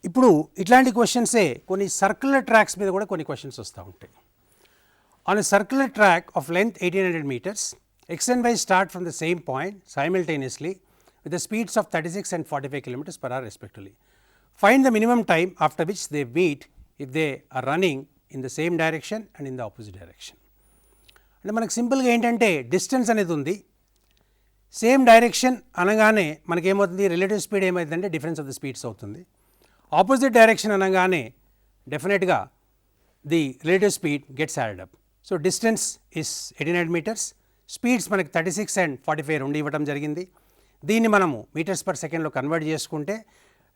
ఇప్పుడు ఇట్లాంటి క్వశ్చన్సే కొన్ని సర్క్యులర్ ట్రాక్స్ మీద కూడా కొన్ని క్వశ్చన్స్ వస్తూ ఉంటాయి. On a circular track of length 1800 metres x and y start from the same point simultaneously with the speeds of 36 and 45 kilometers per hour respectively. Find the minimum time after which they meet if they are running in the same direction and in the opposite direction. అంటే మనకు సింపుల్గా ఏంటంటే distance అనేది ఉంది, same direction అనగానే మనకేమవుతుంది, relative speed ఏమవుతుందంటే difference of the speeds అవుతుంది. ఆపోజిట్ డైరెక్షన్ అనగానే డెఫినెట్గా the relative speed gets added up. So distance is 1800 metres, speeds మనకి 36 and 45 రెండు ఇవ్వడం జరిగింది. దీన్ని మనము మీటర్స్ పర్ సెకండ్లో కన్వర్ట్ చేసుకుంటే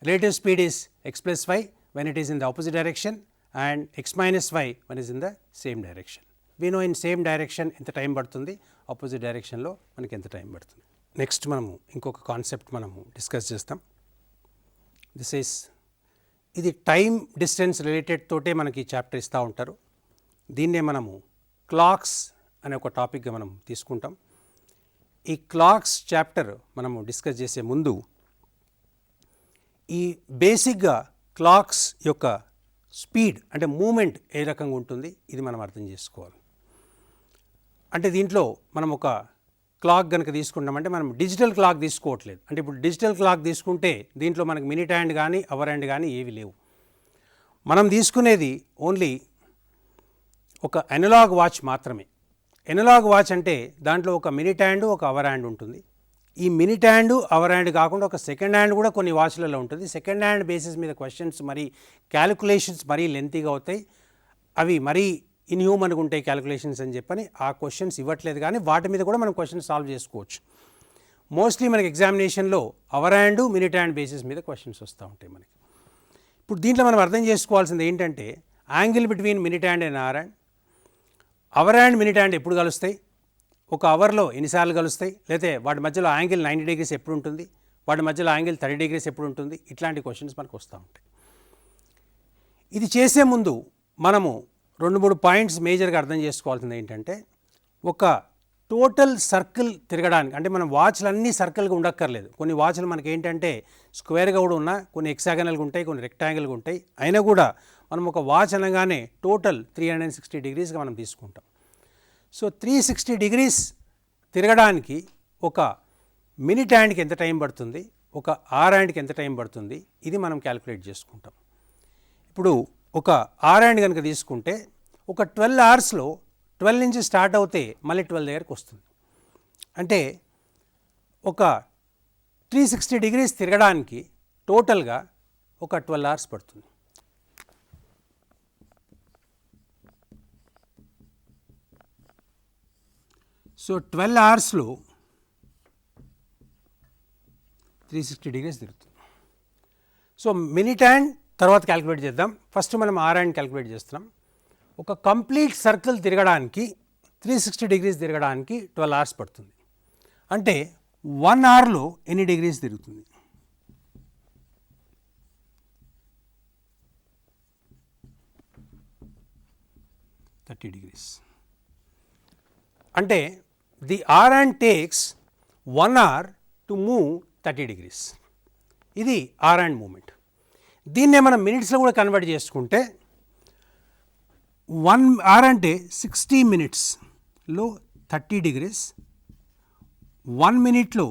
relative speed is x+y when it is in the opposite direction and x-y when is in the same direction. We know in same direction ఎంత time పడుతుంది, ఆపోజిట్ డైరెక్షన్లో మనకి ఎంత టైం పడుతుంది. నెక్స్ట్ మనము ఇంకొక కాన్సెప్ట్ మనము డిస్కస్ చేస్తాం. ఇది టైం డిస్టెన్స్ రిలేటెడ్ తోటే మనకి చాప్టర్ ఇస్తూ ఉంటారు. దీన్నే మనము క్లాక్స్ అనే ఒక టాపిక్గా మనం తీసుకుంటాం. ఈ క్లాక్స్ చాప్టర్ మనము డిస్కస్ చేసే ముందు ఈ బేసిక్గా క్లాక్స్ యొక్క స్పీడ్ అంటే మూమెంట్ ఏ రకంగా ఉంటుంది ఇది మనం అర్థం చేసుకోవాలి. అంటే దీంట్లో మనం ఒక క్లాక్ కనుక తీసుకుంటామంటే మనం డిజిటల్ క్లాక్ తీసుకోవట్లేదు. అంటే ఇప్పుడు డిజిటల్ క్లాక్ తీసుకుంటే దీంట్లో మనకు మినిట్ హ్యాండ్ కానీ అవర్ హ్యాండ్ కానీ ఏవి లేవు. మనం తీసుకునేది ఓన్లీ ఒక అనలాగ్ వాచ్ మాత్రమే. ఎనలాగ్ వాచ్ అంటే దాంట్లో ఒక మినిట్ హ్యాండ్ ఒక అవర్ హ్యాండ్ ఉంటుంది. ఈ మినిట్ హ్యాండ్ అవర్ హ్యాండ్ కాకుండా ఒక సెకండ్ హ్యాండ్ కూడా కొన్ని వాచ్లలో ఉంటుంది. సెకండ్ హ్యాండ్ బేసిస్ మీద క్వశ్చన్స్ మరీ క్యాలిక్యులేషన్స్ మరీ లెంతీగా అవుతాయి, అవి మరీ ఇన్హ్యూమన్గా ఉంటాయి క్యాలిక్యులేషన్స్ అని చెప్పని ఆ క్వశ్చన్స్ ఇవ్వట్లేదు. కానీ వాటి మీద కూడా మనం క్వశ్చన్స్ సాల్వ్ చేసుకోవచ్చు. మోస్ట్లీ మనకి ఎగ్జామినేషన్లో hour hand minute hand basis మీద క్వశ్చన్స్ వస్తూ ఉంటాయి మనకి. ఇప్పుడు దీంట్లో మనం అర్థం చేసుకోవాల్సింది ఏంటంటే angle between minute hand and hour hand. Hour hand minute hand ఎప్పుడు కలుస్తాయి, ఒక అవర్లో ఎన్నిసార్లు కలుస్తాయి, లేకపోతే వాటి మధ్యలో యాంగిల్ 90 degrees ఎప్పుడు ఉంటుంది, వాటి మధ్యలో యాంగిల్ 30 degrees ఎప్పుడు ఉంటుంది, ఇట్లాంటి క్వశ్చన్స్ మనకు వస్తూ ఉంటాయి. ఇది చేసే ముందు మనము 2-3 పాయింట్స్ మేజర్గా అర్థం చేసుకోవాల్సింది ఏంటంటే ఒక టోటల్ సర్కిల్ తిరగడానికి అంటే మనం వాచ్లు అన్నీ సర్కిల్గా ఉండక్కర్లేదు. కొన్ని వాచ్లు మనకి ఏంటంటే స్క్వేర్గా కూడా ఉన్నా, కొన్ని హెక్సాగనల్గా ఉంటాయి, కొన్ని రెక్టాంగిల్గా ఉంటాయి. అయినా కూడా మనం ఒక వాచ్ అనగానే టోటల్ 360 degreesగా మనం తీసుకుంటాం. సో 360 degrees తిరగడానికి ఒక మినిట్ హ్యాండ్కి ఎంత టైం పడుతుంది, ఒక అవర్ హ్యాండ్కి ఎంత టైం పడుతుంది, ఇది మనం క్యాలిక్యులేట్ చేసుకుంటాం. ఇప్పుడు ఒక అవర్ హ్యాండ్ కనుక తీసుకుంటే ఒక 12 hours లో 12 నుంచి స్టార్ట్ అవుతే మళ్ళీ 12 దగ్గరికి వస్తుంది. అంటే ఒక 360 degrees తిరగడానికి టోటల్గా ఒక 12 hours పడుతుంది. సో 12 hours లో 360 degrees తిరుగుతుంది. సో మినిట్ హ్యాండ్ తర్వాత క్యాలిక్యులేట్ చేద్దాం. ఫస్ట్ మనం అవర్ హ్యాండ్ క్యాలిక్యులేట్ చేస్తున్నాం. ఒక కంప్లీట్ సర్కిల్ తిరగడానికి 360 degrees తిరగడానికి 12 hours పడుతుంది. అంటే 1 hourలో ఎన్ని డిగ్రీస్ తిరుగుతుంది, థర్టీ డిగ్రీస్. అంటే the hour hand takes 1 hour to move 30 degrees. ఇది అవర్ హ్యాండ్ మూమెంట్. దీన్నే మనం మినిట్స్లో కూడా కన్వర్ట్ చేసుకుంటే 1 hour అంటే 60 minutesలో 30 degrees, 1 minuteలో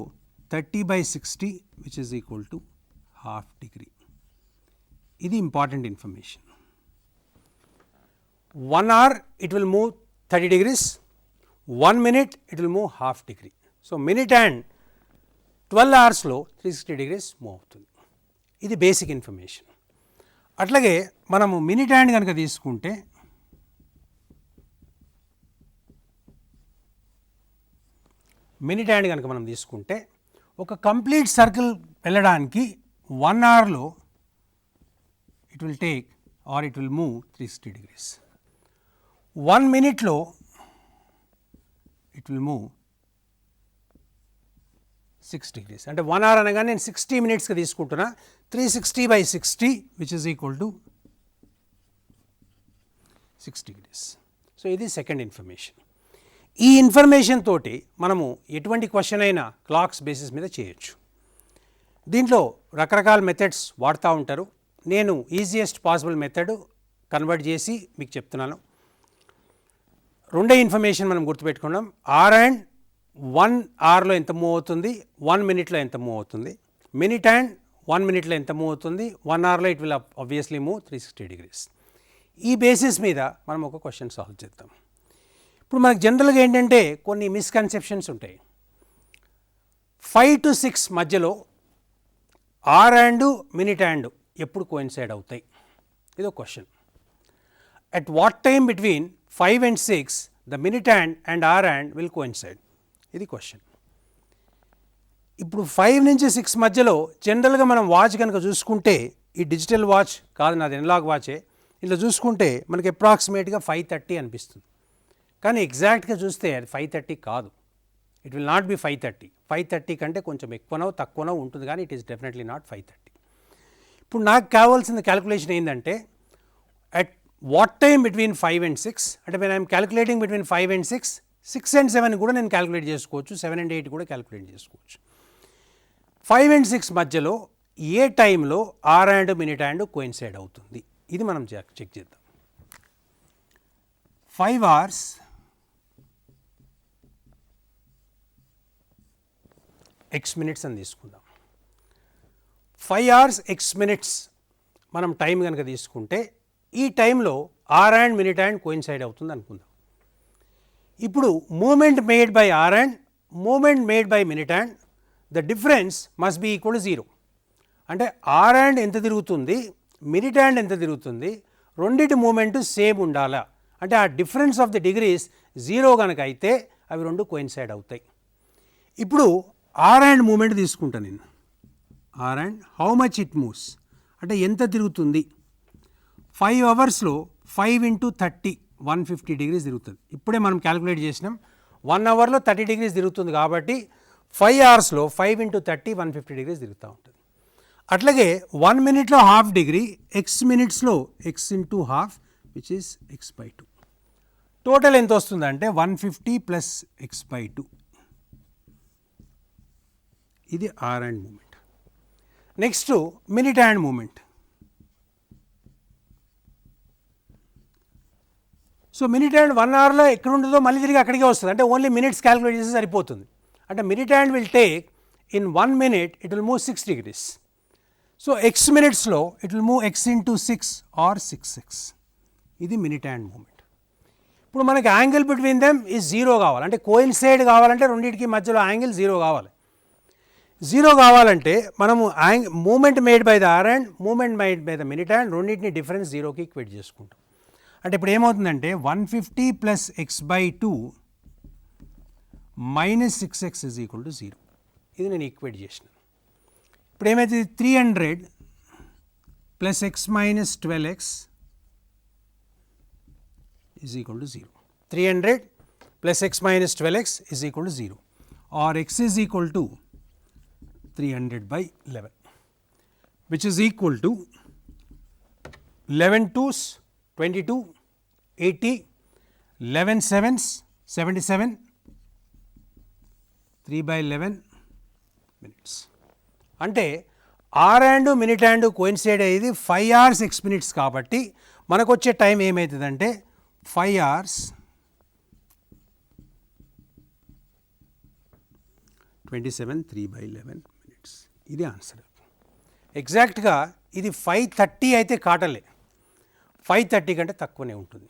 30/60 which is equal to ½ degree. ఇది important information. 1 hour it will move 30 degrees, 1 minute it will move ½ degree. So minute hand 12 అవర్స్లో 360 degrees move అవుతుంది. ఇది బేసిక్ ఇన్ఫర్మేషన్. అట్లాగే మనము మినిట్ హ్యాండ్ కనుక తీసుకుంటే మనం తీసుకుంటే ఒక కంప్లీట్ సర్కిల్ వెళ్ళడానికి 1 అవర్లో it will take or it will move 360 degrees. 1 మినిట్లో ఇట్ విల్ మూవ్ 6 degrees. అంటే 1 అవర్ అనగానే నేను 60 minutesగా తీసుకుంటున్నా. 360/60 which is equal to 6 degrees. So ఇది సెకండ్ ఇన్ఫర్మేషన్. ఈ ఇన్ఫర్మేషన్ తోటి మనము ఎటువంటి క్వశ్చన్ అయినా క్లాక్స్ బేసిస్ మీద చేయొచ్చు. దీంట్లో రకరకాల మెథడ్స్ వాడుతూ ఉంటారు. నేను ఈజియెస్ట్ పాసిబుల్ మెథడ్ కన్వర్ట్ చేసి మీకు చెప్తున్నాను. రెండే ఇన్ఫర్మేషన్ మనం గుర్తుపెట్టుకున్నాం. ఆర్ అండ్ 1 అవర్లో ఎంత మూవ్ అవుతుంది, 1 మినిట్లో ఎంత మూవ్ అవుతుంది. మినిట్ అండ్ 1 మినిట్లో ఎంత మూవ్ అవుతుంది, 1 అవర్లో it will obviously move 360 degrees. ఈ బేసిస్ మీద మనం ఒక క్వశ్చన్ సాల్వ్ చేద్దాం. ఇప్పుడు మనకు జనరల్గా ఏంటంటే కొన్ని మిస్కన్సెప్షన్స్ ఉంటాయి. 5 to 6 మధ్యలో ఆర్ అండ్ మినిట్ హ్యాండ్ ఎప్పుడు కోయిన్సైడ్ అవుతాయి, ఇది ఒక question. At what time between 5 and 6 the minute hand and hour hand will coincide, ఇది క్వశ్చన్. ఇప్పుడు 5 నుంచి 6 మధ్యలో జనరల్గా మనం వాచ్ కనుక చూసుకుంటే, ఈ డిజిటల్ వాచ్ కాదు, నాది ఎనలాగ్ వాచే, ఇట్లా చూసుకుంటే మనకి అప్రాక్సిమేట్గా 5:30 అనిపిస్తుంది. కానీ ఎగ్జాక్ట్గా చూస్తే అది 5:30 కాదు. It will not be 5:30. 5:30 కంటే కొంచెం ఎక్కువనో తక్కువనో ఉంటుంది, కానీ ఇట్ ఈస్ డెఫినెట్లీ నాట్ 5:30. ఇప్పుడు నాకు కావాల్సిన క్యాలిక్యులేషన్ ఏంటంటే at what time between 5 and 6, అంటే when I'm calculating between 5 and 6, 6 and 7 కూడా నేను క్యాలిక్యులేట్ చేసుకోవచ్చు, 7 and 8 కూడా క్యాలిక్యులేట్ చేసుకోవచ్చు. 5 and 6 మధ్యలో ఏ టైంలో hour and minute hand coincide అవుతుంది, ఇది మనం చెక్ చేద్దాం. 5 hours x minutes అని తీసుకుందాం. 5 hours x minutes మనం టైం కనుక తీసుకుంటే ఈ టైంలో hour and minute hand coincide అవుతుంది అనుకుందాం. ఇప్పుడు movement made by hour hand movement made by minute hand the difference must be equal to 0. అంటే ఆర్ అండ్ ఎంత తిరుగుతుంది, మినిట్ హ్యాండ్ ఎంత తిరుగుతుంది, రెండింటి మూమెంట్ సేమ్ ఉండాలా. అంటే ఆ డిఫరెన్స్ ఆఫ్ ది డిగ్రీస్ 0 కనుక అయితే అవి రెండు కోయిన్సైడ్ అవుతాయి. ఇప్పుడు ఆర్ అండ్ మూమెంట్ తీసుకుంటాను నేను. Hour hand how much it moves, అంటే ఎంత తిరుగుతుంది. 5 అవర్స్లో 5 into 30 150 degrees తిరుగుతుంది. ఇప్పుడే మనం క్యాలిక్యులేట్ చేసినాం. 1 అవర్లో 30 degrees తిరుగుతుంది కాబట్టి 5 అవర్స్లో 5 into 30 150 degrees తిరుగుతూ ఉంటుంది. అట్లాగే 1 మినిట్లో ½ degree, x మినిట్స్లో x into half which is x/2. Total ఎంత వస్తుందంటే 150 plus x/2. ఇది hour hand movement. Next minute hand movement. So minute hand 1 అవర్లో ఎక్కడ ఉంటుందో మళ్ళీ తిరిగి అక్కడికే వస్తుంది. అంటే ఓన్లీ మినిట్స్ క్యాలిక్యులేట్ చేస్తే సరిపోతుంది. అంటే minute hand will take in 1 minute it will move 6 degrees. So x మినిట్స్లో it will move x into 6 or 6x. ఇది మినిట్ హ్యాండ్ మూమెంట్. ఇప్పుడు మనకి యాంగిల్ బిట్వీన్ దెమ్ ఈజ్ 0 కావాలి. అంటే కోయిన్సైడ్ కావాలంటే రెండింటికి మధ్యలో యాంగిల్ 0 కావాలి. 0 కావాలంటే మనము movement made by the hour hand movement made by the minute hand రెండింటిని డిఫరెన్స్ 0కి ఈక్వేట్ చేసుకుంటాం. అంటే ఇప్పుడు ఏమవుతుందంటే 150 plus x/2 minus 6x is equal to 0. ఇది నేను ఈక్వేట్ చేసిన. ఇప్పుడు ఏమైతే 300 plus x minus 12x is equal to 0. 300 plus x minus 12x is equal to 0, or x is equal to 300/11, which is equal to 11 2s 22, 80, 11 7s 77, 3/11 minutes. అంటే hour and minute hand coincide అయ్యేది 5 hours x minutes కాబట్టి మనకు వచ్చే time ఏమవుతుందంటే 5 hours 27 3/11 minutes. ఇది answer. ఎగ్జాక్ట్గా ఇది 5:30 అయితే కాటలే, 5:30 కంటే తక్కువనే ఉంటుంది.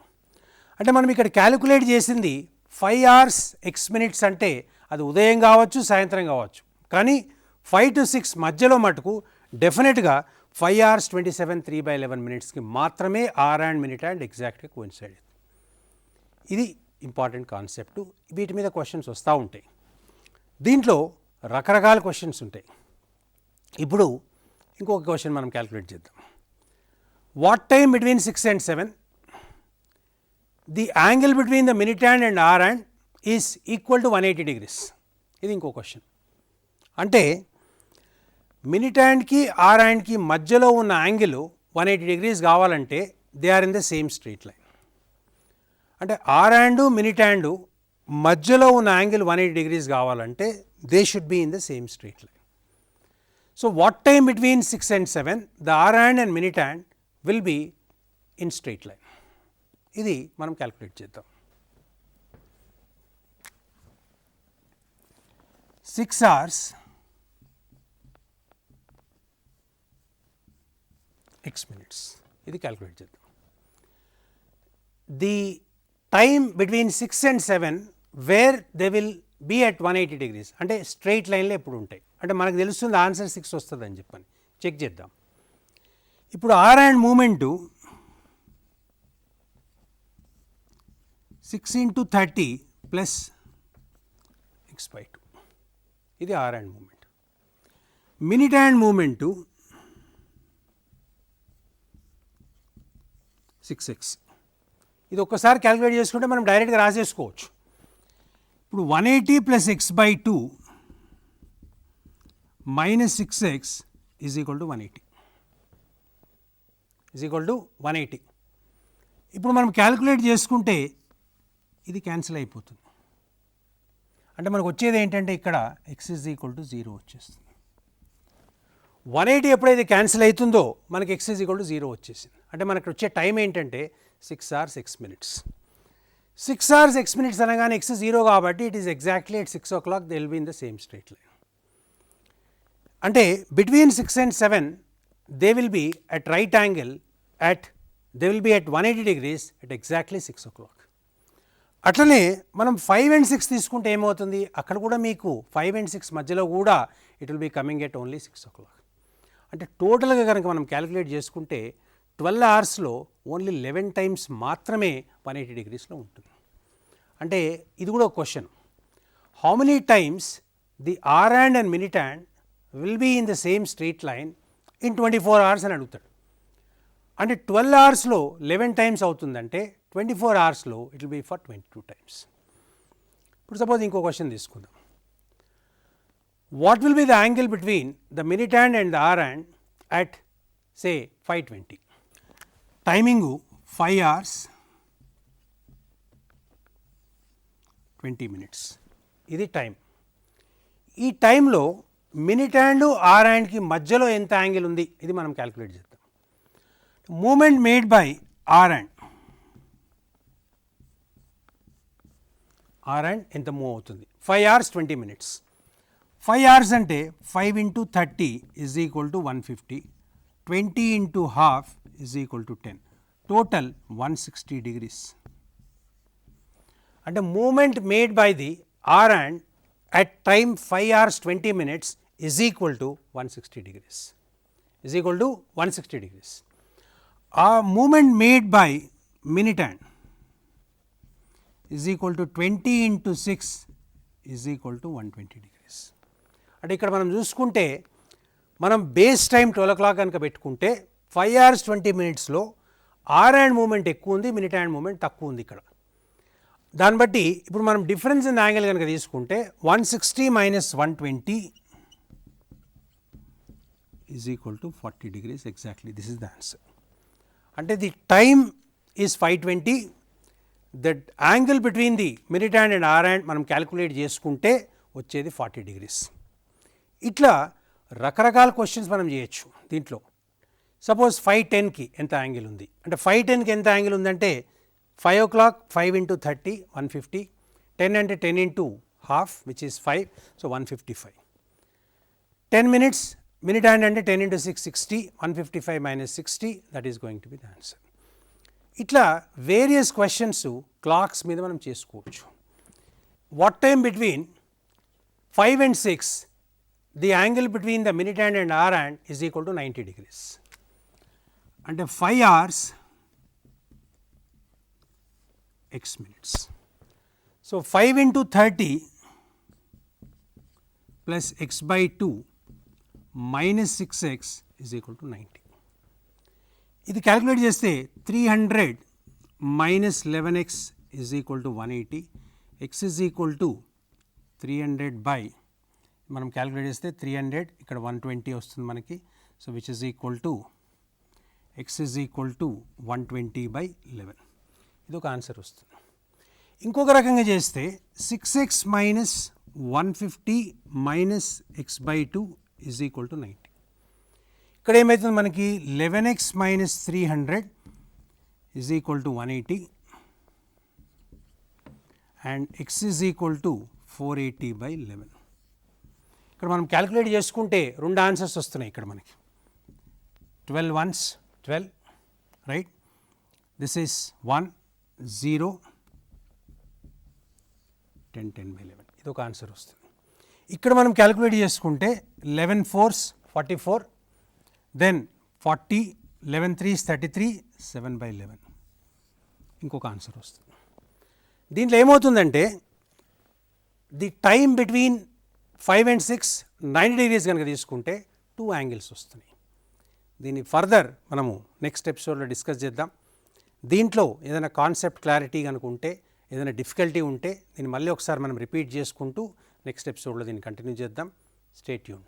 అంటే మనం ఇక్కడ క్యాలిక్యులేట్ చేసింది 5 hours x minutes అంటే అది ఉదయం కావచ్చు సాయంత్రం కావచ్చు, కానీ 5 to 6 మధ్యలో మటుకు డెఫినెట్గా 5 hours 27 3/11 మాత్రమే ఆర్ అండ్ మినిట్ అండ్ ఎగ్జాక్ట్గా కోయిన్సైడ్. ఇది ఇంపార్టెంట్ కాన్సెప్ట్. వీటి మీద క్వశ్చన్స్ వస్తూ ఉంటాయి. దీంట్లో రకరకాల క్వశ్చన్స్ ఉంటాయి. ఇప్పుడు ఇంకొక క్వశ్చన్ మనం క్యాలిక్యులేట్ చేద్దాం. What time between 6 and 7 the angle between the minute hand and hour hand is equal to 180 degrees. ఇది ఇంకో క్వశ్చన్. అంటే మినిట్ హ్యాండ్కి ఆర్ హ్యాండ్కి మధ్యలో ఉన్న యాంగిల్ 180 degrees కావాలంటే they are in the same straight line. అంటే ఆర్ హ్యాండ్ మినిట్ హ్యాండ్ మధ్యలో ఉన్న యాంగిల్ 180 degrees కావాలంటే they should be in the same straight line. So what time between 6 and 7 the hour hand and minute hand will be in straight line. ఇది మనం calculate చేద్దాం. 6 hours x minutes. ఇది calculate చేద్దాం. The time between 6 and 7 where they will be at 180 degrees. అంటే straight లైన్లో ఎప్పుడు ఉంటాయి. అంటే మనకు తెలుస్తుంది ఆన్సర్ 6 వస్తుందని చెప్పని. చెక్ చేద్దాం. ఇప్పుడు hour hand movement 6 into 30 plus x/2. ఇది hour hand movement. Minute hand movement 6x. ఇది ఒక్కసారి క్యాలిక్యులేట్ చేసుకుంటే మనం డైరెక్ట్గా రాసేసుకోవచ్చు. ఇప్పుడు 180 plus x/2 minus 6x is equal to 180. is equal to 180. ఇప్పుడు మనం క్యాలిక్యులేట్ చేసుకుంటే ఇది క్యాన్సిల్ అయిపోతుంది. అంటే మనకు వచ్చేది ఏంటంటే ఇక్కడ x is equal to 0 వచ్చేస్తుంది. 180 ఎప్పుడైతే క్యాన్సిల్ అవుతుందో మనకి x is equal to 0 వచ్చేసింది. అంటే మనకు వచ్చే టైం ఏంటంటే 6 hours x minutes. 6 hours x minutes అనగానే x 0 కాబట్టి it is exactly at 6 o'clock they will be in the same straight line. అంటే between 6 and 7 they will be at right angle they will be at 180 degrees at exactly 6 o'clock. అట్లనే మనం 5 and 6 తీసుకుంటే ఏమవుతుంది, అక్కడ కూడా మీకు 5 and 6 మధ్యలో కూడా it will be coming at only 6 o'clock. అంటే టోటల్గా కనుక మనం క్యాలిక్యులేట్ చేసుకుంటే 12 hours ఓన్లీ 11 times మాత్రమే 180 degreesలో ఉంటుంది. అంటే ఇది కూడా ఒక question. How many times the hour hand and minute hand will be in the same straight line in 24 hours అని అడుగుతాడు. అంటే 12 hours 11 times అవుతుందంటే 24 hours it will be for 22 times. ఇప్పుడు సపోజ్ ఇంకో క్వశ్చన్ తీసుకుందాం. What will be the angle between the minute hand and the hour hand at say 5:20. Timing 5 hours 20 minutes. ఇది time. ఈ టైంలో మినిట్ హ్యాండ్ ఆర్ హ్యాండ్కి మధ్యలో ఎంత యాంగిల్ ఉంది ఇది మనం క్యాలిక్యులేట్ చేద్దాం. Movement made by hour hand ఎంత మూవ్ అవుతుంది, 5 hours 20 minutes. 5 hours అంటే 5 into 30 is equal to 150. 20 into half is equal to 10. Total 160 degrees. అంటే movement made by the hour hand at time 5 hours 20 minutes is equal to 160 degrees. is equal to 160 degrees. ఆ movement made by minute hand is equal to 20 into 6 is equal to 120 degrees. అంటే ఇక్కడ మనం చూసుకుంటే మనం base time 12 o'clock కనుక పెట్టుకుంటే 5 hours 20 minutesలో are hand moment ఎక్కువ ఉంది, మినిట్ హ్యాండ్ మూమెంట్ తక్కువ ఉంది ఇక్కడ. దాన్ని బట్టి ఇప్పుడు మనం డిఫరెన్స్ ఇన్ యాంగిల్ కనుక తీసుకుంటే 160 minus 120 is equal to 40 degrees. Exactly, this is the answer. అంటే the time is 5:20. That angle between the minute hand and hour hand మనం క్యాలిక్యులేట్ చేసుకుంటే వచ్చేది 40 degrees. ఇట్లా రకరకాల క్వశ్చన్స్ మనం చేయొచ్చు దీంట్లో. సపోజ్ 5:10కి ఎంత యాంగిల్ ఉంది అంటే 5:10కి ఎంత యాంగిల్ ఉందంటే 5 o'clock 5 into 30 150. 10 అంటే 10 into half which is 5, so 155. 10 minutes minute hand అంటే 10 into 6 60. 155 minus 60, that is going to be the answer. ఇట్లా వేరియస్ క్వశ్చన్స్ క్లాక్స్ మీద మనం చేసుకోవచ్చు. What time between 5 and 6 the angle between the minute hand and hour hand is equal to 90 degrees. అంటే 5 hours x minutes. So 5 into 30 plus x by 2 minus 6x is equal to 90. ఇది calculate చేస్తే 300 minus 11x is equal to 180. x is equal to 300 by మనం calculate చేస్తే 300 ఇక్కడ 120 వస్తుంది మనకి. So which is equal to x is equal to 120 by 11. ఇది ఒక answer వస్తుంది. ఇంకొక రకంగా చేస్తే 6x minus 150 minus x by 2 is equal to 90. ఇక్కడ ఏమవుతుంది మనకి 11x minus 300 is equal to 180 and x is equal to 480 by 11. ఇక్కడ మనం క్యాలిక్యులేట్ చేసుకుంటే రెండు ఆన్సర్స్ వస్తున్నాయి ఇక్కడ మనకి. 12 ones 12, right? This is 1 0 10 10 by 11. ఇది ఒక ఆన్సర్ వస్తుంది. ఇక్కడ మనం క్యాలిక్యులేట్ చేసుకుంటే 11 4s 44, then 40, 11 3s 33, 7 by 11. ఇంకొక ఆన్సర్ వస్తుంది. దీంట్లో ఏమవుతుందంటే the time between 5 and 6 90 degrees కనుక తీసుకుంటే 2 యాంగిల్స్ వస్తున్నాయి. దీన్ని ఫర్దర్ మనము నెక్స్ట్ ఎపిసోడ్లో డిస్కస్ చేద్దాం. దీంట్లో ఏదైనా కాన్సెప్ట్ క్లారిటీ కనుక ఉంటే, ఏదైనా డిఫికల్టీ ఉంటే దీన్ని మళ్ళీ ఒకసారి మనం రిపీట్ చేసుకుంటూ నెక్స్ట్ ఎపిసోడ్లో దీన్ని కంటిన్యూ చేద్దాం. Stay tune.